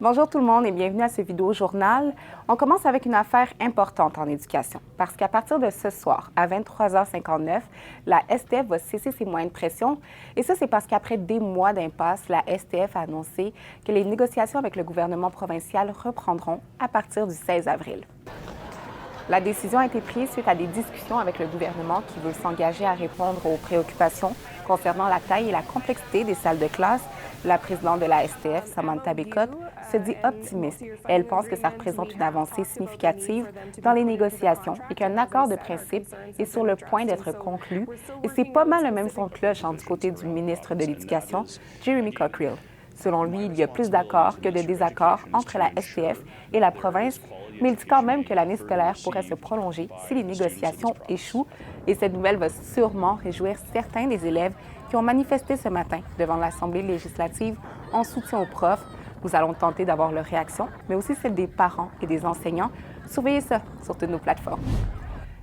Bonjour tout le monde et bienvenue à ce vidéo journal. On commence avec une affaire importante en éducation parce qu'à partir de ce soir, à 23h59, la STF va cesser ses moyens de pression et ça, c'est parce qu'après des mois d'impasse, la STF a annoncé que les négociations avec le gouvernement provincial reprendront à partir du 16 avril. La décision a été prise suite à des discussions avec le gouvernement qui veut s'engager à répondre aux préoccupations concernant la taille et la complexité des salles de classe. La présidente de la STF, Samantha Bécotte, se dit optimiste et elle pense que ça représente une avancée significative dans les négociations et qu'un accord de principe est sur le point d'être conclu. Et c'est pas mal le même son de cloche du côté du ministre de l'Éducation, Jeremy Cockrell. Selon lui, il y a plus d'accords que de désaccords entre la STF et la province, mais il dit quand même que l'année scolaire pourrait se prolonger si les négociations échouent. Et cette nouvelle va sûrement réjouir certains des élèves qui ont manifesté ce matin devant l'Assemblée législative en soutien aux profs. Nous allons tenter d'avoir leur réaction, mais aussi celle des parents et des enseignants. Surveillez ça sur toutes nos plateformes.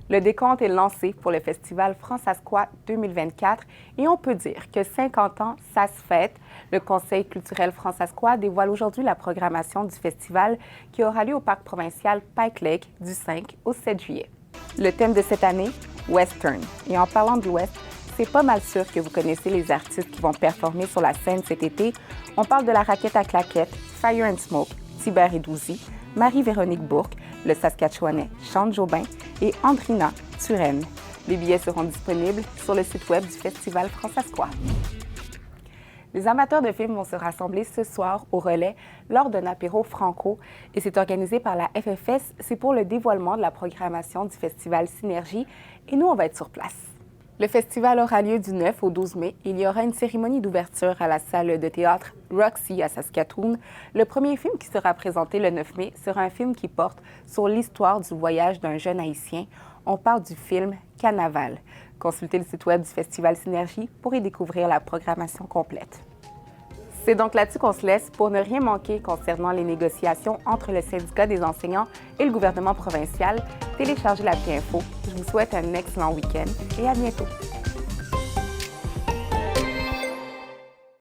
Le décompte est lancé pour le festival Francescois 2024 et on peut dire que 50 ans, ça se fête. Le Conseil culturel francescois dévoile aujourd'hui la programmation du festival qui aura lieu au parc provincial Pike Lake du 5 au 7 juillet. Le thème de cette année, Western. Et en parlant de l'Ouest, c'est pas mal sûr que vous connaissez les artistes qui vont performer sur la scène cet été. On parle de la Raquette à claquettes, Fire and Smoke, Thibert et Douzy, Marie-Véronique Bourque, le Saskatchewanais Chante Jobin et Andrina Turenne. Les billets seront disponibles sur le site web du Festival Francescois. Les amateurs de films vont se rassembler ce soir au Relais lors d'un apéro franco et c'est organisé par la FFS. C'est pour le dévoilement de la programmation du Festival Synergie et nous, on va être sur place. Le festival aura lieu du 9 au 12 mai. Il y aura une cérémonie d'ouverture à la salle de théâtre Roxy à Saskatoon. Le premier film qui sera présenté le 9 mai sera un film qui porte sur l'histoire du voyage d'un jeune Haïtien. On parle du film Carnaval. Consultez le site web du Festival Synergie pour y découvrir la programmation complète. C'est donc là-dessus qu'on se laisse pour ne rien manquer concernant les négociations entre le syndicat des enseignants et le gouvernement provincial. Téléchargez l'appli Info. Je vous souhaite un excellent week-end et à bientôt.